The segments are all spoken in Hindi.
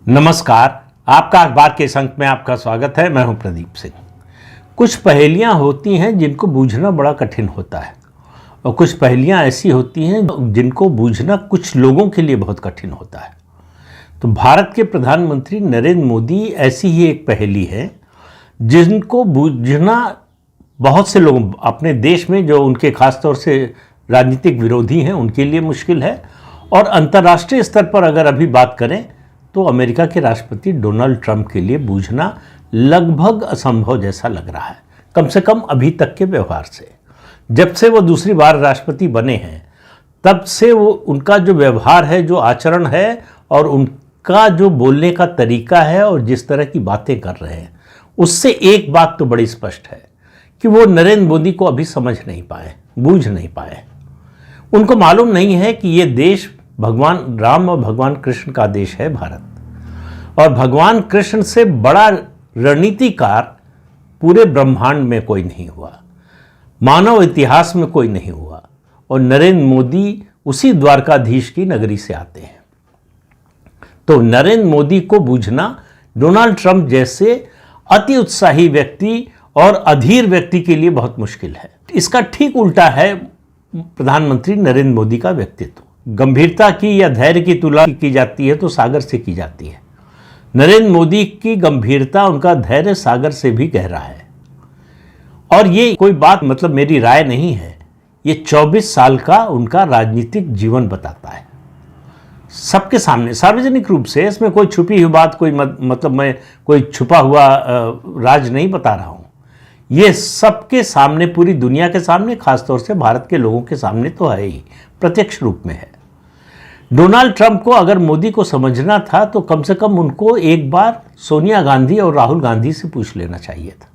नमस्कार। आपका अखबार के इस अंक में आपका स्वागत है। मैं हूं प्रदीप सिंह। कुछ पहेलियां होती हैं जिनको बूझना बड़ा कठिन होता है और कुछ पहेलियां ऐसी होती हैं जिनको बूझना कुछ लोगों के लिए बहुत कठिन होता है। तो भारत के प्रधानमंत्री नरेंद्र मोदी ऐसी ही एक पहेली है जिनको बूझना बहुत से लोग अपने देश में, जो उनके खासतौर से राजनीतिक विरोधी हैं, उनके लिए मुश्किल है। और अंतर्राष्ट्रीय स्तर पर अगर अभी बात करें तो अमेरिका के राष्ट्रपति डोनाल्ड ट्रंप के लिए बूझना लगभग असंभव जैसा लग रहा है, कम से कम अभी तक के व्यवहार से। जब से वो दूसरी बार राष्ट्रपति बने हैं तब से वो उनका जो व्यवहार है, जो आचरण है और उनका जो बोलने का तरीका है और जिस तरह की बातें कर रहे हैं, उससे एक बात तो बड़ी स्पष्ट है कि वो नरेंद्र मोदी को अभी समझ नहीं पाए, बूझ नहीं पाए। उनको मालूम नहीं है कि ये देश भगवान राम और भगवान कृष्ण का देश है भारत, और भगवान कृष्ण से बड़ा रणनीतिकार पूरे ब्रह्मांड में कोई नहीं हुआ, मानव इतिहास में कोई नहीं हुआ। और नरेंद्र मोदी उसी द्वारकाधीश की नगरी से आते हैं। तो नरेंद्र मोदी को बूझना डोनाल्ड ट्रंप जैसे अति उत्साही व्यक्ति और अधीर व्यक्ति के लिए बहुत मुश्किल है। इसका ठीक उल्टा है प्रधानमंत्री नरेंद्र मोदी का व्यक्तित्व। गंभीरता की या धैर्य की तुलना की जाती है तो सागर से की जाती है। नरेंद्र मोदी की गंभीरता, उनका धैर्य सागर से भी गहरा है। और ये कोई बात मेरी राय नहीं है, ये 24 साल का उनका राजनीतिक जीवन बताता है सबके सामने, सार्वजनिक रूप से। इसमें कोई छुपी हुई बात, कोई मैं कोई छुपा हुआ राज नहीं बता रहा हूँ। ये सबके सामने, पूरी दुनिया के सामने, खासतौर से भारत के लोगों के सामने तो है ही, प्रत्यक्ष रूप में है। डोनाल्ड ट्रंप को अगर मोदी को समझना था तो कम से कम उनको एक बार सोनिया गांधी और राहुल गांधी से पूछ लेना चाहिए था,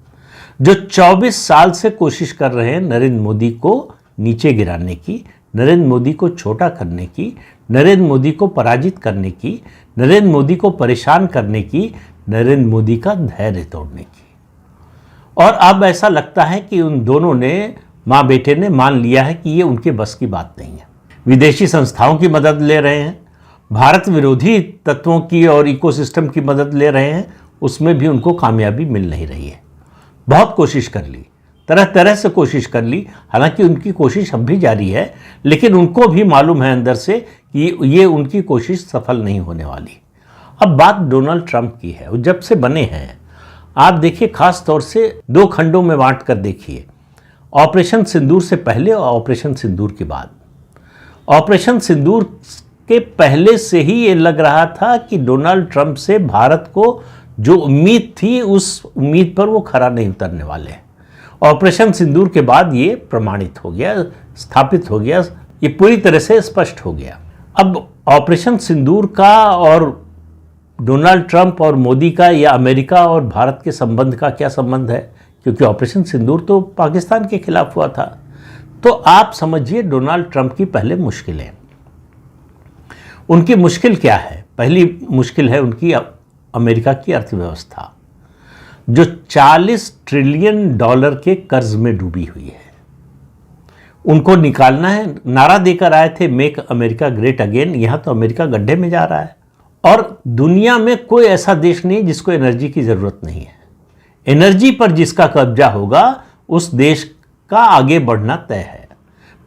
जो 24 साल से कोशिश कर रहे हैं नरेंद्र मोदी को नीचे गिराने की, नरेंद्र मोदी को छोटा करने की, नरेंद्र मोदी को पराजित करने की, नरेंद्र मोदी को परेशान करने की, नरेंद्र मोदी का धैर्य तोड़ने की। और अब ऐसा लगता है कि उन दोनों ने, माँ बेटे ने, मान लिया है कि ये उनके बस की बात नहीं है। विदेशी संस्थाओं की मदद ले रहे हैं, भारत विरोधी तत्वों की और इकोसिस्टम की मदद ले रहे हैं, उसमें भी उनको कामयाबी मिल नहीं रही है। बहुत कोशिश कर ली, तरह तरह से कोशिश कर ली, हालांकि उनकी कोशिश अब भी जारी है, लेकिन उनको भी मालूम है अंदर से कि ये उनकी कोशिश सफल नहीं होने वाली। अब बात डोनाल्ड ट्रंप की है। जब से बने हैं, आप देखिए, खास तौर से 2 खंडों में बांट कर देखिए, ऑपरेशन सिंदूर से पहले और ऑपरेशन सिंदूर के बाद। ऑपरेशन सिंदूर के पहले से ही ये लग रहा था कि डोनाल्ड ट्रंप से भारत को जो उम्मीद थी, उस उम्मीद पर वो खरा नहीं उतरने वाले हैं। ऑपरेशन सिंदूर के बाद ये प्रमाणित हो गया, स्थापित हो गया, ये पूरी तरह से स्पष्ट हो गया। अब ऑपरेशन सिंदूर का और डोनाल्ड ट्रंप और मोदी का या अमेरिका और भारत के संबंध का क्या संबंध है, क्योंकि ऑपरेशन सिंदूर तो पाकिस्तान के खिलाफ हुआ था। तो आप समझिए डोनाल्ड ट्रंप की पहले मुश्किलें। उनकी मुश्किल क्या है? पहली मुश्किल है उनकी अमेरिका की अर्थव्यवस्था, जो $40 ट्रिलियन के कर्ज में डूबी हुई है। उनको निकालना है। नारा देकर आए थे, मेक अमेरिका ग्रेट अगेन। यहां तो अमेरिका गड्ढे में जा रहा है। और दुनिया में कोई ऐसा देश नहीं जिसको एनर्जी की जरूरत नहीं है। एनर्जी पर जिसका कब्जा होगा उस देश का आगे बढ़ना तय है।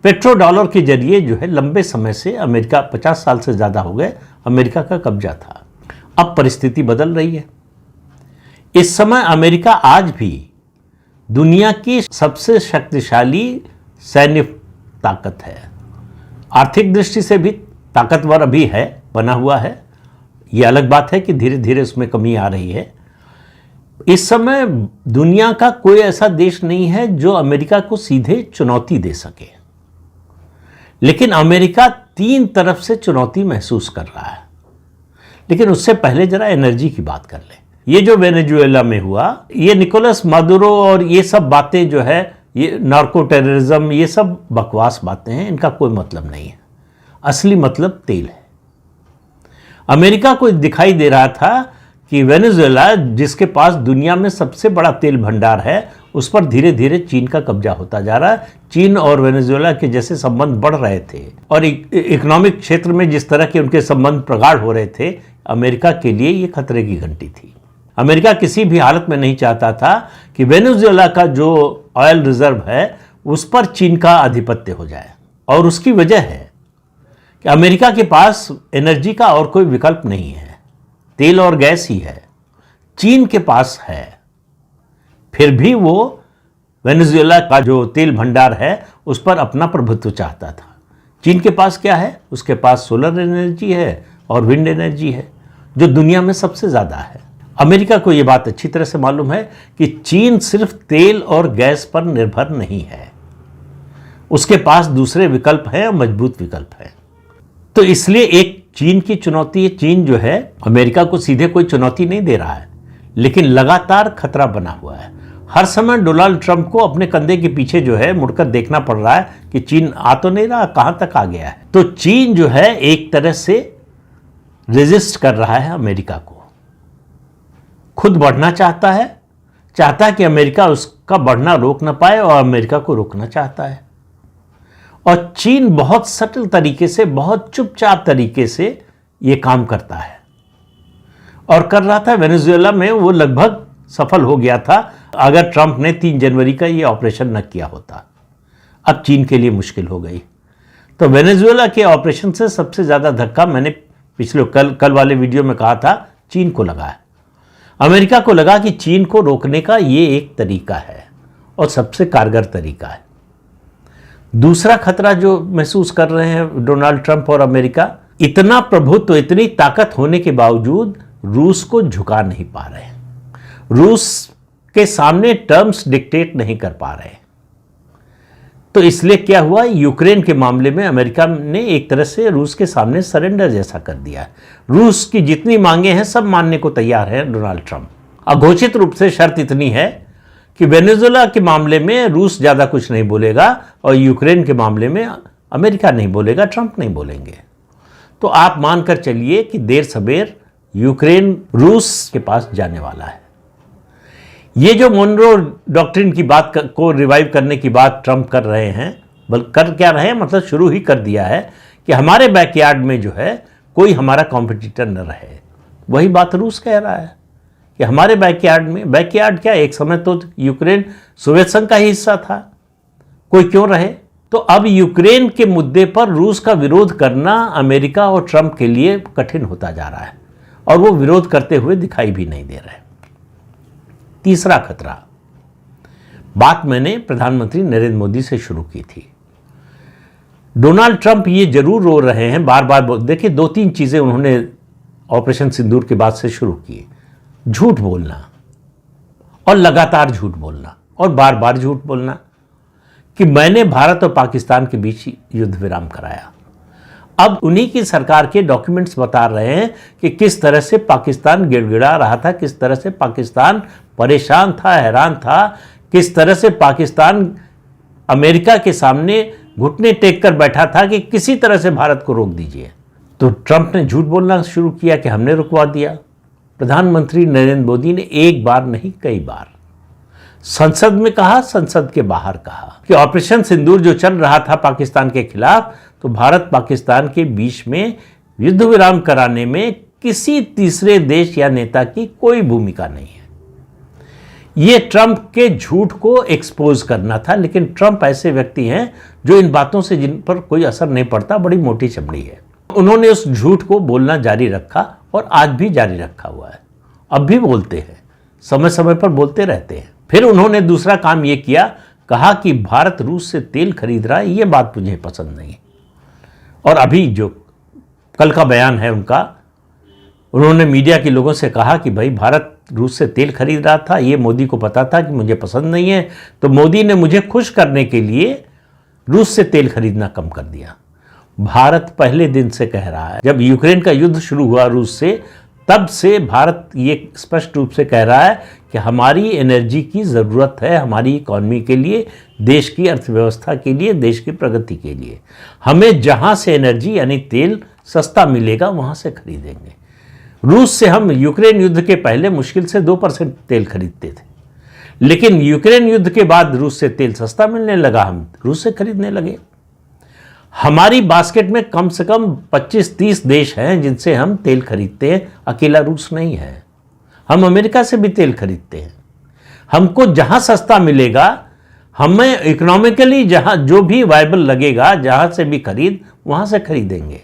पेट्रो डॉलर के जरिए जो है, लंबे समय से अमेरिका, 50 साल से ज्यादा हो गए, अमेरिका का कब्जा था। अब परिस्थिति बदल रही है। इस समय अमेरिका आज भी दुनिया की सबसे शक्तिशाली सैन्य ताकत है। आर्थिक दृष्टि से भी ताकतवर अभी है, बना हुआ है। यह अलग बात है कि धीरे धीरे उसमें कमी आ रही है। इस समय दुनिया का कोई ऐसा देश नहीं है जो अमेरिका को सीधे चुनौती दे सके, लेकिन अमेरिका 3 तरफ से चुनौती महसूस कर रहा है। लेकिन उससे पहले जरा एनर्जी की बात कर ले। ये जो वेनेजुएला में हुआ, ये निकोलस मादुरो और ये सब बातें जो है, ये नार्को टेररिज्म, ये सब बकवास बातें हैं, इनका कोई मतलब नहीं है। असली मतलब तेल है। अमेरिका को दिखाई दे रहा था कि वेनेजुएला, जिसके पास दुनिया में सबसे बड़ा तेल भंडार है, उस पर धीरे धीरे चीन का कब्जा होता जा रहा है। चीन और वेनेजुएला के जैसे संबंध बढ़ रहे थे और इकोनॉमिक क्षेत्र में जिस तरह के उनके संबंध प्रगाढ़ हो रहे थे, अमेरिका के लिए ये खतरे की घंटी थी। अमेरिका किसी भी हालत में नहीं चाहता था कि वेनेजुएला का जो ऑयल रिजर्व है उस पर चीन का आधिपत्य हो जाए। और उसकी वजह है कि अमेरिका के पास एनर्जी का और कोई विकल्प नहीं है, तेल और गैस ही है। चीन के पास है, फिर भी वो वेनेजुएला का जो तेल भंडार है उस पर अपना प्रभुत्व चाहता था। चीन के पास क्या है? उसके पास सोलर एनर्जी है और विंड एनर्जी है, जो दुनिया में सबसे ज़्यादा है। अमेरिका को ये बात अच्छी तरह से मालूम है कि चीन सिर्फ तेल और गैस पर निर्भर नहीं है, उसके पास दूसरे विकल्प हैं, मजबूत विकल्प हैं। तो इसलिए एक चीन की चुनौती है। चीन जो है अमेरिका को सीधे कोई चुनौती नहीं दे रहा है, लेकिन लगातार खतरा बना हुआ है। हर समय डोनाल्ड ट्रंप को अपने कंधे के पीछे जो है मुड़कर देखना पड़ रहा है कि चीन आ तो नहीं रहा, कहां तक आ गया है। तो चीन जो है एक तरह से रेजिस्ट कर रहा है अमेरिका को, खुद बढ़ना चाहता है कि अमेरिका उसका बढ़ना रोक ना पाए और अमेरिका को रोकना चाहता है। और चीन बहुत सटल तरीके से, बहुत चुपचाप तरीके से यह काम करता है और कर रहा था। वेनेजुएला में वो लगभग सफल हो गया था अगर ट्रंप ने 3 जनवरी का ये ऑपरेशन न किया होता। अब चीन के लिए मुश्किल हो गई। तो वेनेजुएला के ऑपरेशन से सबसे ज़्यादा धक्का मैंने पिछले कल वाले वीडियो में कहा था, चीन को लगा है। अमेरिका को लगा कि चीन को रोकने का ये एक तरीका है और सबसे कारगर तरीका है। दूसरा खतरा जो महसूस कर रहे हैं डोनाल्ड ट्रंप और अमेरिका, इतना प्रभुत्व, इतनी ताकत होने के बावजूद रूस को झुका नहीं पा रहे हैं, रूस के सामने टर्म्स डिक्टेट नहीं कर पा रहे। तो इसलिए क्या हुआ, यूक्रेन के मामले में अमेरिका ने एक तरह से रूस के सामने सरेंडर जैसा कर दिया है। रूस की जितनी मांगे हैं सब मानने को तैयार है डोनाल्ड ट्रंप। अघोषित रूप से शर्त इतनी है कि वेनेजुएला के मामले में रूस ज़्यादा कुछ नहीं बोलेगा और यूक्रेन के मामले में अमेरिका नहीं बोलेगा, ट्रंप नहीं बोलेंगे। तो आप मानकर चलिए कि देर सवेर यूक्रेन रूस के पास जाने वाला है। ये जो मोनरो डॉक्ट्रिन की बात को रिवाइव करने की बात ट्रंप कर रहे हैं, बल्कि कर क्या रहे हैं, मतलब शुरू ही कर दिया है कि हमारे बैकयार्ड में जो है कोई हमारा कॉम्पिटिटर न रहे। वही बात रूस कह रहा है कि हमारे बैकयार्ड में, बैकयार्ड क्या, एक समय तो यूक्रेन सोवियत संघ का ही हिस्सा था, कोई क्यों रहे। तो अब यूक्रेन के मुद्दे पर रूस का विरोध करना अमेरिका और ट्रंप के लिए कठिन होता जा रहा है और वो विरोध करते हुए दिखाई भी नहीं दे रहे। तीसरा खतरा, बात मैंने प्रधानमंत्री नरेंद्र मोदी से शुरू की थी। डोनाल्ड ट्रंप ये जरूर रो रहे हैं, बार बार देखिए 2-3 चीजें उन्होंने ऑपरेशन सिंदूर के बाद से शुरू की। झूठ बोलना और लगातार झूठ बोलना और बार बार झूठ बोलना कि मैंने भारत और पाकिस्तान के बीच युद्ध विराम कराया। अब उन्हीं की सरकार के डॉक्यूमेंट्स बता रहे हैं कि किस तरह से पाकिस्तान गिड़गिड़ा रहा था, किस तरह से पाकिस्तान परेशान था, हैरान था, किस तरह से पाकिस्तान अमेरिका के सामने घुटने टेक कर बैठा था कि किसी तरह से भारत को रोक दीजिए। तो ट्रंप ने झूठ बोलना शुरू किया कि हमने रुकवा दिया। प्रधानमंत्री नरेंद्र मोदी ने एक बार नहीं, कई बार संसद में कहा, संसद के बाहर कहा कि ऑपरेशन सिंदूर जो चल रहा था पाकिस्तान के खिलाफ, तो भारत पाकिस्तान के बीच में युद्ध विराम कराने में किसी तीसरे देश या नेता की कोई भूमिका नहीं है। यह ट्रंप के झूठ को एक्सपोज करना था, लेकिन ट्रंप ऐसे व्यक्ति हैं जो इन बातों से जिन पर कोई असर नहीं पड़ता, बड़ी मोटी चमड़ी है। उन्होंने उस झूठ को बोलना जारी रखा और आज भी जारी रखा हुआ है, अब भी बोलते हैं, समय समय पर बोलते रहते हैं। फिर उन्होंने दूसरा काम यह किया, कहा कि भारत रूस से तेल खरीद रहा है, यह बात मुझे पसंद नहीं। और अभी जो कल का बयान है उनका, उन्होंने मीडिया के लोगों से कहा कि भाई भारत रूस से तेल खरीद रहा था, ये मोदी को पता था कि मुझे पसंद नहीं है, तो मोदी ने मुझे खुश करने के लिए रूस से तेल खरीदना कम कर दिया। भारत पहले दिन से कह रहा है, जब यूक्रेन का युद्ध शुरू हुआ रूस से, तब से भारत ये स्पष्ट रूप से कह रहा है कि हमारी एनर्जी की ज़रूरत है, हमारी इकॉनमी के लिए, देश की अर्थव्यवस्था के लिए, देश की प्रगति के लिए। हमें जहाँ से एनर्जी यानी तेल सस्ता मिलेगा वहाँ से खरीदेंगे। रूस से हम यूक्रेन युद्ध के पहले मुश्किल से 2% तेल खरीदते थे, लेकिन यूक्रेन युद्ध के बाद रूस से तेल सस्ता मिलने लगा, हम रूस से खरीदने लगे। हमारी बास्केट में कम से कम 25-30 देश हैं जिनसे हम तेल खरीदते हैं, अकेला रूस नहीं है। हम अमेरिका से भी तेल खरीदते हैं। हमको जहां सस्ता मिलेगा, हमें इकोनॉमिकली जहां जो भी वायबल लगेगा, जहां से भी वहां से खरीदेंगे।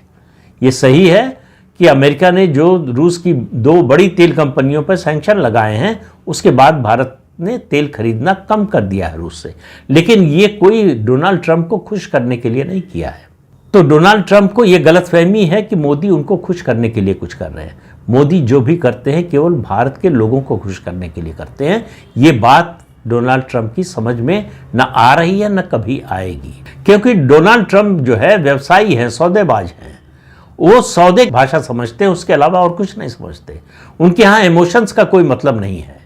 ये सही है कि अमेरिका ने जो रूस की 2 बड़ी तेल कंपनियों पर सैंक्शन लगाए हैं, उसके बाद भारत ने तेल खरीदना कम कर दिया है रूस से। लेकिन ये कोई डोनाल्ड ट्रंप को खुश करने के लिए नहीं किया है। तो डोनाल्ड ट्रंप को ये गलतफहमी है कि मोदी उनको खुश करने के लिए कुछ कर रहे हैं। मोदी जो भी करते हैं केवल भारत के लोगों को खुश करने के लिए करते हैं। ये बात डोनाल्ड ट्रंप की समझ में न आ रही है, न कभी आएगी, क्योंकि डोनाल्ड ट्रंप जो है व्यवसायी हैं, सौदेबाज हैं। वो सौदे भाषा समझते हैं, उसके अलावा और कुछ नहीं समझते। उनके यहाँ इमोशंस का कोई मतलब नहीं है।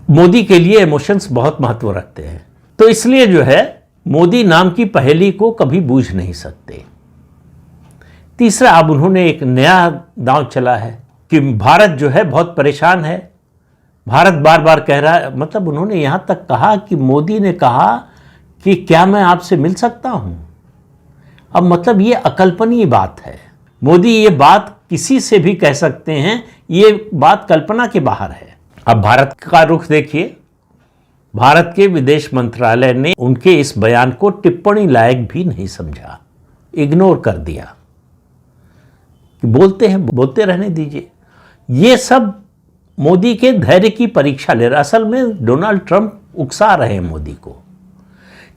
मोदी के लिए इमोशंस बहुत महत्व रखते हैं। तो इसलिए जो है मोदी नाम की पहेली को कभी बूझ नहीं सकते। तीसरा, अब उन्होंने एक नया दांव चला है कि भारत जो है बहुत परेशान है। भारत बार बार कह रहा है, मतलब उन्होंने यहां तक कहा कि मोदी ने कहा कि क्या मैं आपसे मिल सकता हूं। अब मतलब ये अकल्पनीय बात है। मोदी ये बात किसी से भी कह सकते हैं, ये बात कल्पना के बाहर है। अब भारत का रुख देखिए, भारत के विदेश मंत्रालय ने उनके इस बयान को टिप्पणी लायक भी नहीं समझा, इग्नोर कर दिया कि बोलते हैं, बोलते रहने दीजिए। ये सब मोदी के धैर्य की परीक्षा ले रहा। असल में डोनाल्ड ट्रंप उकसा रहे हैं मोदी को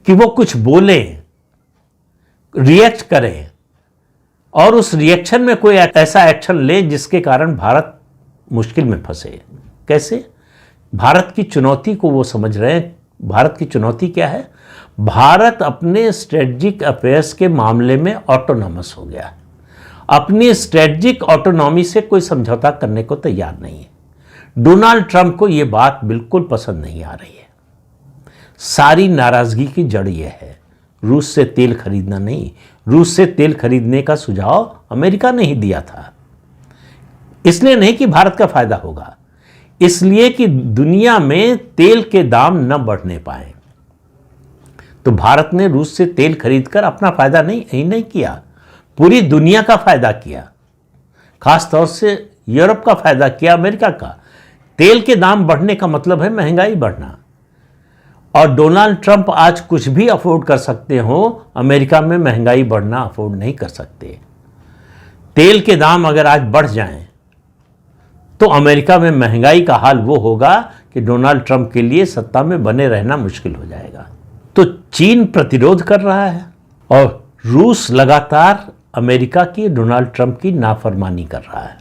कि वो कुछ बोले, रिएक्ट करें, और उस रिएक्शन में कोई ऐसा एक्शन ले जिसके कारण भारत मुश्किल में फंसे। कैसे? भारत की चुनौती को वो समझ रहे हैं। भारत की चुनौती क्या है? भारत अपने स्ट्रेटजिक अफेयर्स के मामले में ऑटोनॉमस हो गया। अपनी स्ट्रेटजिक ऑटोनॉमी से कोई समझौता करने को तैयार नहीं है। डोनाल्ड ट्रंप को यह बात बिल्कुल पसंद नहीं आ रही है। सारी नाराजगी की जड़ यह है, रूस से तेल खरीदना नहीं। रूस से तेल खरीदने का सुझाव अमेरिका ने ही दिया था। इसलिए नहीं कि भारत का फायदा होगा, इसलिए कि दुनिया में तेल के दाम न बढ़ने पाए। तो भारत ने रूस से तेल खरीदकर अपना फायदा नहीं किया, पूरी दुनिया का फायदा किया। खासतौर से यूरोप का फायदा किया, अमेरिका का। तेल के दाम बढ़ने का मतलब है महंगाई बढ़ना। और डोनाल्ड ट्रंप आज कुछ भी अफोर्ड कर सकते हो, अमेरिका में महंगाई बढ़ना अफोर्ड नहीं कर सकते। तेल के दाम अगर आज बढ़ जाएं तो अमेरिका में महंगाई का हाल वो होगा कि डोनाल्ड ट्रंप के लिए सत्ता में बने रहना मुश्किल हो जाएगा। तो चीन प्रतिरोध कर रहा है और रूस लगातार अमेरिका की, डोनाल्ड ट्रंप की नाफरमानी कर रहा है।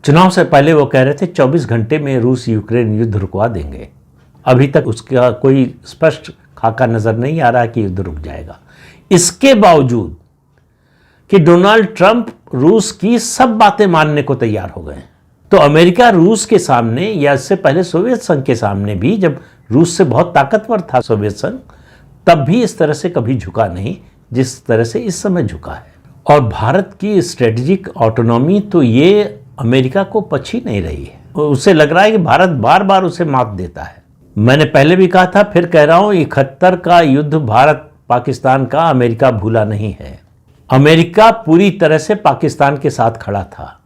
चुनाव से पहले वो कह रहे थे 24 घंटे में रूस यूक्रेन युद्ध रुकवा देंगे। अभी तक उसका कोई स्पष्ट खाका नजर नहीं आ रहा कि युद्ध रुक जाएगा। इसके बावजूद कि डोनाल्ड ट्रंप रूस की सब बातें मानने को तैयार हो गए। तो अमेरिका रूस के सामने, या इससे पहले सोवियत संघ के सामने भी, जब रूस से बहुत ताकतवर था सोवियत संघ, तब भी इस तरह से कभी झुका नहीं जिस तरह से इस समय झुका है। और भारत की स्ट्रेटेजिक ऑटोनॉमी तो ये अमेरिका को पची नहीं रही है। उसे लग रहा है कि भारत बार बार उसे मात देता है। मैंने पहले भी कहा था, फिर कह रहा हूं, 71 का युद्ध भारत पाकिस्तान का अमेरिका भूला नहीं है। अमेरिका पूरी तरह से पाकिस्तान के साथ खड़ा था,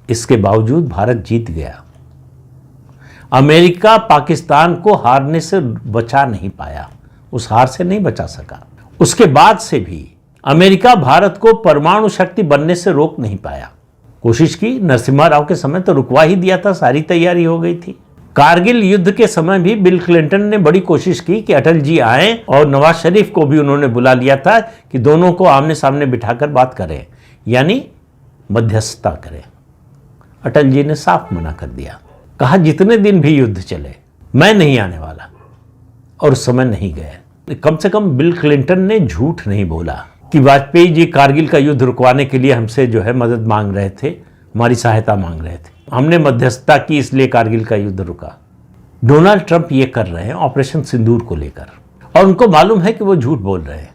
इसके बावजूद भारत जीत गया। अमेरिका पाकिस्तान को हारने से बचा नहीं पाया, उस हार से नहीं बचा सका। उसके बाद से भी अमेरिका भारत को परमाणु शक्ति बनने से रोक नहीं पाया। कोशिश की, नरसिम्हा राव के समय तो रुकवा ही दिया था, सारी तैयारी हो गई थी। कारगिल युद्ध के समय भी बिल क्लिंटन ने बड़ी कोशिश की कि अटल जी आए, और नवाज शरीफ को भी उन्होंने बुला लिया था कि दोनों को आमने सामने बिठाकर बात करें, यानी मध्यस्थता करें। अटल जी ने साफ मना कर दिया, कहा जितने दिन भी युद्ध चले मैं नहीं आने वाला, और उस समय नहीं गए। कम से कम बिल क्लिंटन ने झूठ नहीं बोला कि वाजपेयी जी कारगिल का युद्ध रुकवाने के लिए हमसे जो है मदद मांग रहे थे, हमारी सहायता मांग रहे थे, हमने मध्यस्थता की इसलिए कारगिल का युद्ध रुका। डोनाल्ड ट्रंप ये कर रहे हैं ऑपरेशन सिंदूर को लेकर, और उनको मालूम है कि वो झूठ बोल रहे हैं।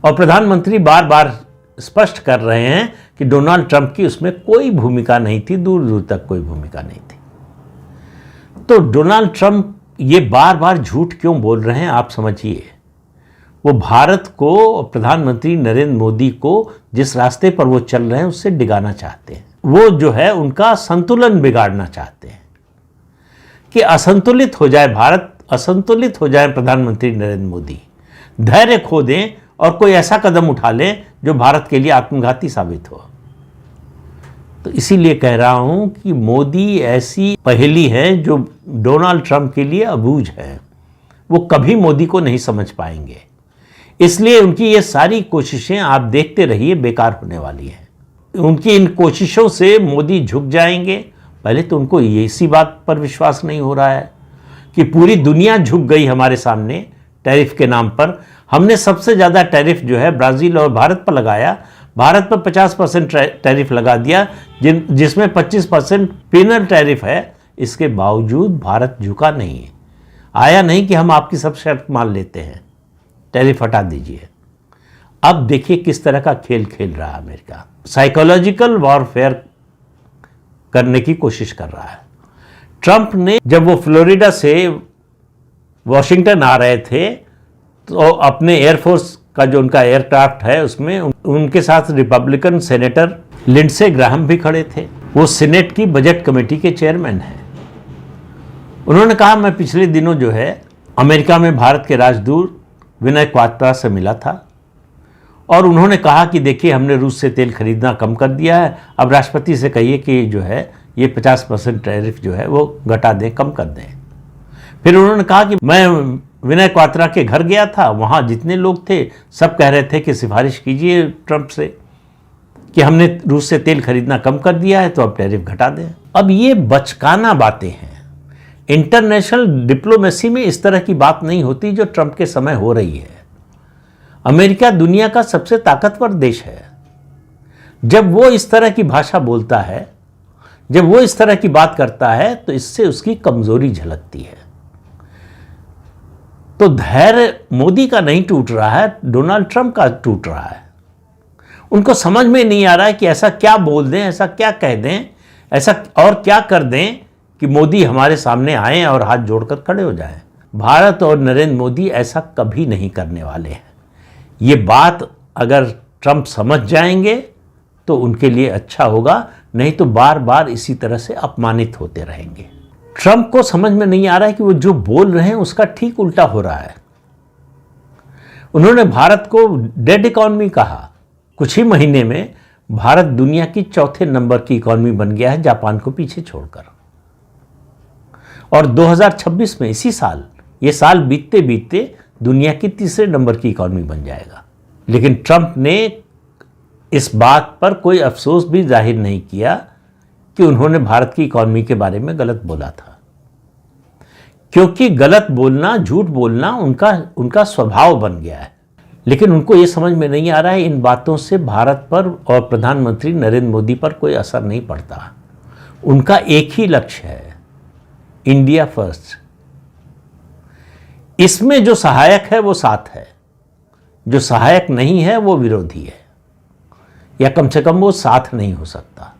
और प्रधानमंत्री बार बार स्पष्ट कर रहे हैं कि डोनाल्ड ट्रंप की उसमें कोई भूमिका नहीं थी, दूर दूर तक कोई भूमिका नहीं थी। तो डोनाल्ड ट्रंप ये बार बार झूठ क्यों बोल रहे हैं, आप समझिए। वो भारत को, प्रधानमंत्री नरेंद्र मोदी को जिस रास्ते पर वो चल रहे हैं उससे डिगाना चाहते हैं। वो जो है उनका संतुलन बिगाड़ना चाहते हैं कि असंतुलित हो जाए भारत, असंतुलित हो जाए प्रधानमंत्री नरेंद्र मोदी, धैर्य खो दें और कोई ऐसा कदम उठा लें जो भारत के लिए आत्मघाती साबित हो। तो इसीलिए कह रहा हूं कि मोदी ऐसी पहेली है जो डोनाल्ड ट्रंप के लिए अबूझ है। वो कभी मोदी को नहीं समझ पाएंगे, इसलिए उनकी ये सारी कोशिशें आप देखते रहिए बेकार होने वाली हैं। उनकी इन कोशिशों से मोदी झुक जाएंगे। पहले तो उनको ये इसी बात पर विश्वास नहीं हो रहा है कि पूरी दुनिया झुक गई हमारे सामने टैरिफ के नाम पर। हमने सबसे ज़्यादा टैरिफ जो है ब्राज़ील और भारत पर लगाया, भारत पर 50% टैरिफ लगा दिया, जिसमें 25% पिनल टैरिफ है। इसके बावजूद भारत झुका नहीं है, आया नहीं कि हम आपकी सब शर्त मान लेते हैं, टैरिफ हटा दीजिए। अब देखिए किस तरह का खेल खेल रहा है अमेरिका, साइकोलॉजिकल वॉरफेयर करने की कोशिश कर रहा है। ट्रंप ने जब वो फ्लोरिडा से वॉशिंगटन आ रहे थे तो अपने एयरफोर्स का जो उनका एयरक्राफ्ट है उसमें उनके साथ रिपब्लिकन सेनेटर लिंडसे ग्राहम भी खड़े थे। वो सीनेट की बजट कमेटी के चेयरमैन हैं। उन्होंने कहा मैं पिछले दिनों जो है अमेरिका में भारत के राजदूत विनय क्वात्रा से मिला था और उन्होंने कहा कि देखिए हमने रूस से तेल खरीदना कम कर दिया है, अब राष्ट्रपति से कहिए कि जो है ये 50% टैरिफ जो है वो घटा दें, कम कर दें। फिर उन्होंने कहा कि मैं विनय क्वात्रा के घर गया था, वहाँ जितने लोग थे सब कह रहे थे कि सिफारिश कीजिए ट्रंप से कि हमने रूस से तेल खरीदना कम कर दिया है तो अब टैरिफ घटा दें। अब ये बचकाना बातें हैं। इंटरनेशनल डिप्लोमेसी में इस तरह की बात नहीं होती जो ट्रंप के समय हो रही है। अमेरिका दुनिया का सबसे ताकतवर देश है। जब वो इस तरह की भाषा बोलता है, जब वो इस तरह की बात करता है तो इससे उसकी कमजोरी झलकती है। तो धैर्य मोदी का नहीं टूट रहा है, डोनाल्ड ट्रंप का टूट रहा है। उनको समझ में नहीं आ रहा है कि ऐसा क्या बोल दें, ऐसा क्या कह दें, ऐसा और क्या कर दें कि मोदी हमारे सामने आए और हाथ जोड़कर खड़े हो जाएं। भारत और नरेंद्र मोदी ऐसा कभी नहीं करने वाले हैं। ये बात अगर ट्रंप समझ जाएंगे तो उनके लिए अच्छा होगा, नहीं तो बार बार इसी तरह से अपमानित होते रहेंगे। ट्रंप को समझ में नहीं आ रहा है कि वो जो बोल रहे हैं उसका ठीक उल्टा हो रहा है। उन्होंने भारत को डेड इकॉनमी कहा। कुछ ही महीने में भारत दुनिया की चौथे नंबर की इकॉनमी बन गया है, जापान को पीछे छोड़कर। और 2026 में इसी साल, ये साल बीतते बीतते दुनिया की तीसरे नंबर की इकॉनमी बन जाएगा। लेकिन ट्रंप ने इस बात पर कोई अफसोस भी जाहिर नहीं किया कि उन्होंने भारत की इकॉनमी के बारे में गलत बोला था, क्योंकि गलत बोलना, झूठ बोलना उनका स्वभाव बन गया है। लेकिन उनको ये समझ में नहीं आ रहा है इन बातों से भारत पर और प्रधानमंत्री नरेंद्र मोदी पर कोई असर नहीं पड़ता। उनका एक ही लक्ष्य है, इंडिया फर्स्ट। इसमें जो सहायक है वो साथ है, जो सहायक नहीं है वो विरोधी है, या कम से कम वो साथ नहीं हो सकता।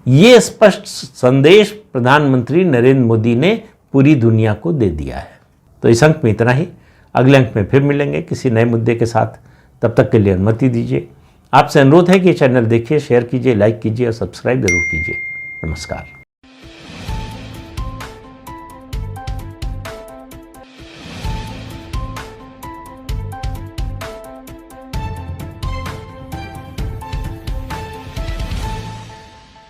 ये स्पष्ट संदेश प्रधानमंत्री नरेंद्र मोदी ने पूरी दुनिया को दे दिया है। तो इस अंक में इतना ही। अगले अंक में फिर मिलेंगे किसी नए मुद्दे के साथ। तब तक के लिए अनुमति दीजिए। आपसे अनुरोध है कि चैनल देखिए, शेयर कीजिए, लाइक कीजिए और सब्सक्राइब जरूर कीजिए। नमस्कार।